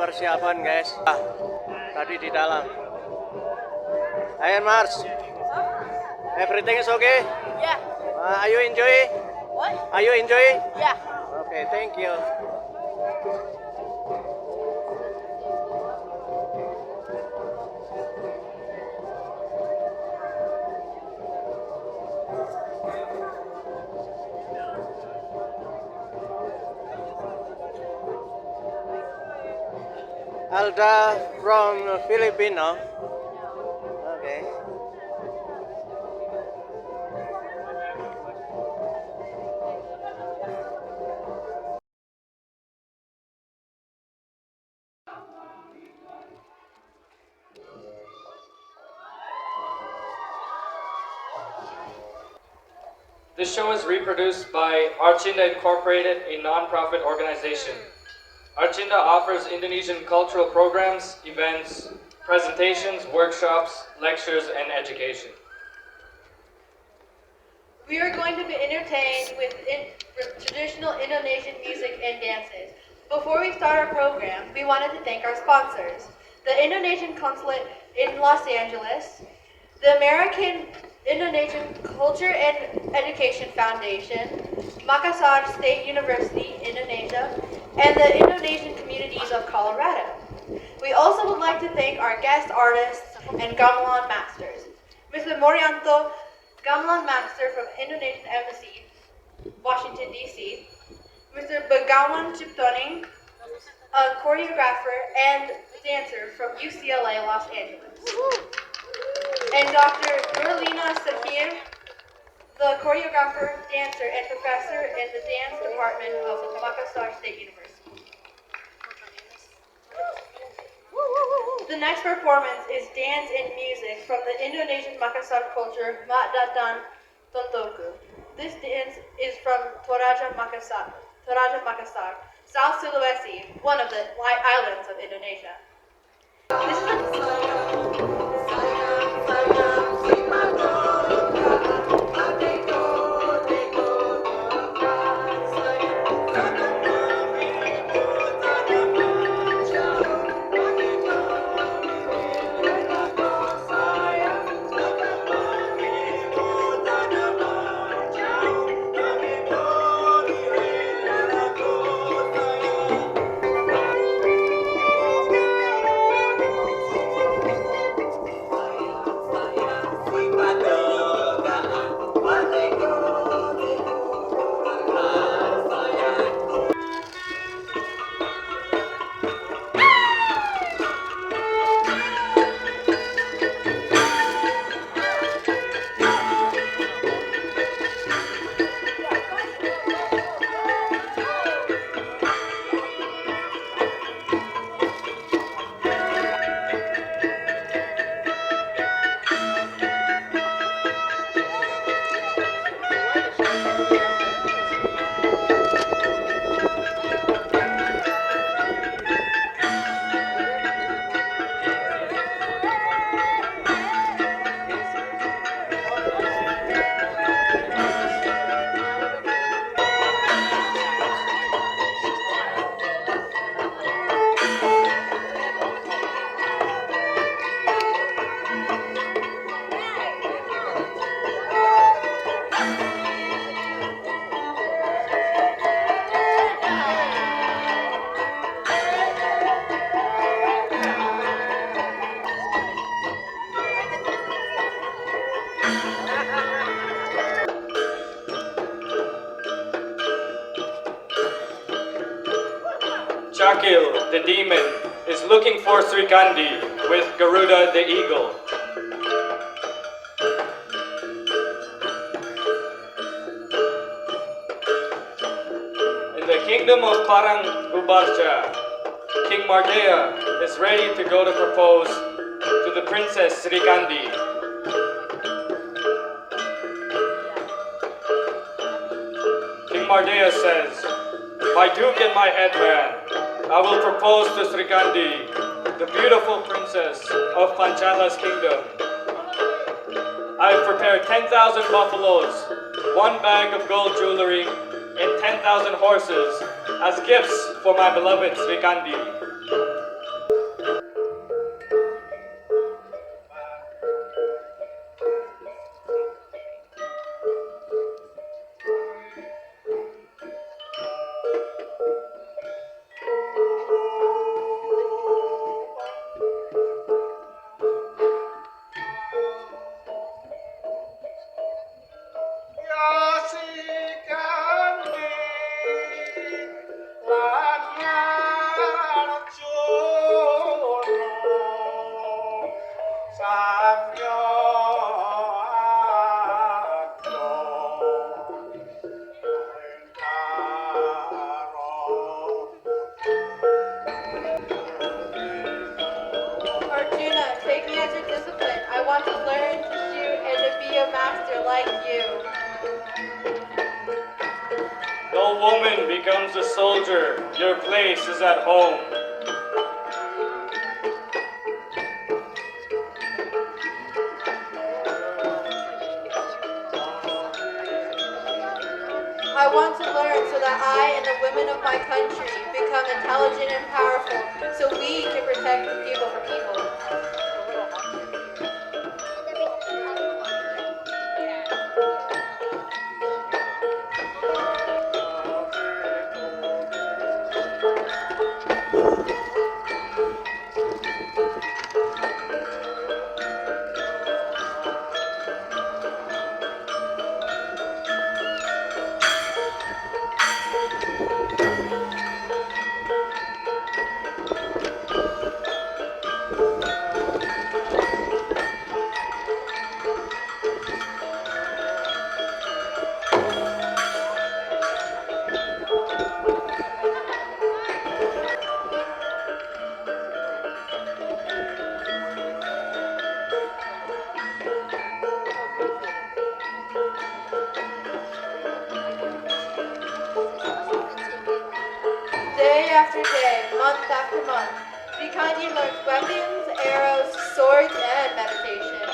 persiapan guys. Tadi di dalam. Ayan Mars, everything is okay? Yeah. Are you enjoying? What? Are you enjoying? Yeah. Okay, thank you. Alda from Filipino. Okay. This show is reproduced by Archinda Incorporated, a non-profit organization. Archinda offers Indonesian cultural programs, events, presentations, workshops, lectures, and education. We are going to be entertained with traditional Indonesian music and dances. Before we start our program, we wanted to thank our sponsors, the Indonesian Consulate in Los Angeles, the American Indonesian Culture and Education Foundation, Makassar State University, Indonesia, and the Indonesian Communities of Colorado. We also would like to thank our guest artists and gamelan masters, Mr. Morianto, gamelan master from Indonesian Embassy, Washington, D.C., Mr. Begawan Chiptoning, a choreographer and dancer from UCLA, Los Angeles, and Dr. Nurlina Sahir, the choreographer, dancer, and professor in the dance department of Makassar State University. The next performance is dance and music from the Indonesian Makassar culture, Mak Datang Tontoku. This dance is from Toraja, Makassar, South Sulawesi, one of the islands of Indonesia. This is Chakil, the demon, is looking for Srikandi with Garuda, the eagle. In the kingdom of Parang Ubarja, King Mardeya is ready to go to propose to the princess Srikandi. King Mardeya says, "My duke and my headman, I will propose to Srikandi, the beautiful princess of Pancala's kingdom. I have prepared 10,000 buffaloes, 1 bag of gold jewelry, and 10,000 horses as gifts for my beloved Srikandi. Arjuna, take me as your discipline. I want to learn to shoot and to be a master like you. No woman becomes a soldier. Your place is at home. I want to learn so that I and the women of my country become intelligent and powerful so we can protect the people from evil. Day after day, month after month, Srikandi learns weapons, arrows, swords, and meditation.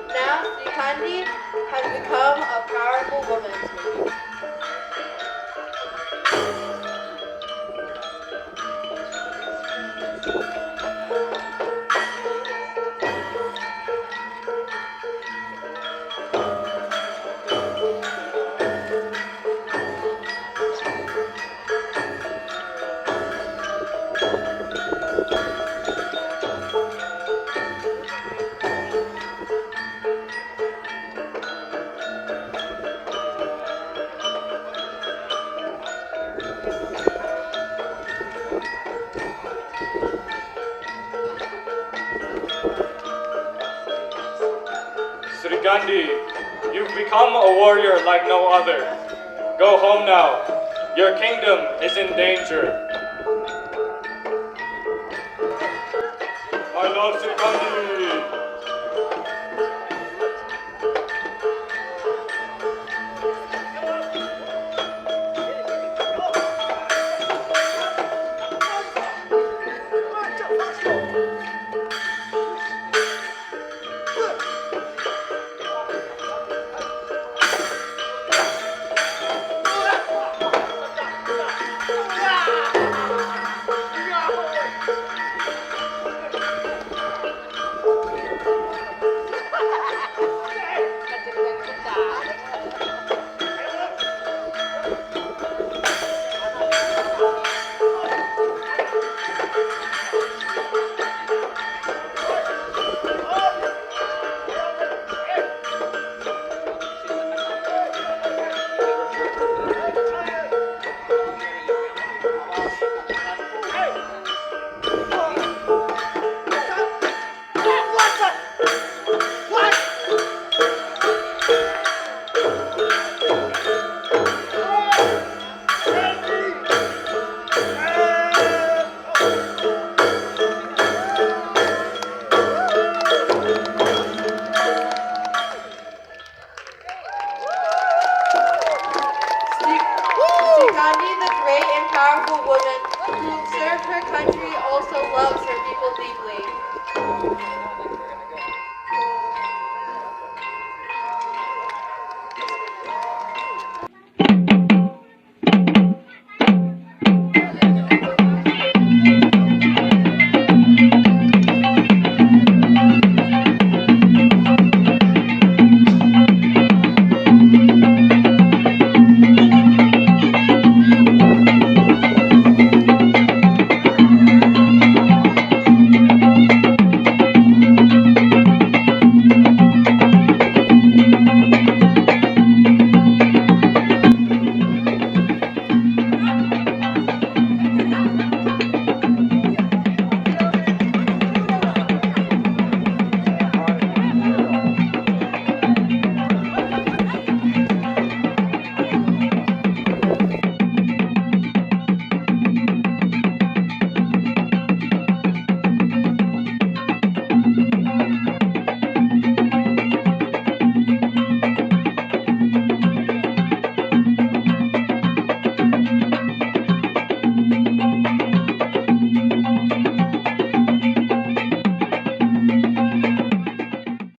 Now Srikandi has become a powerful woman. Srikandi, you've become a warrior like no other. Go home now. Your kingdom is in danger. I love Srikandi.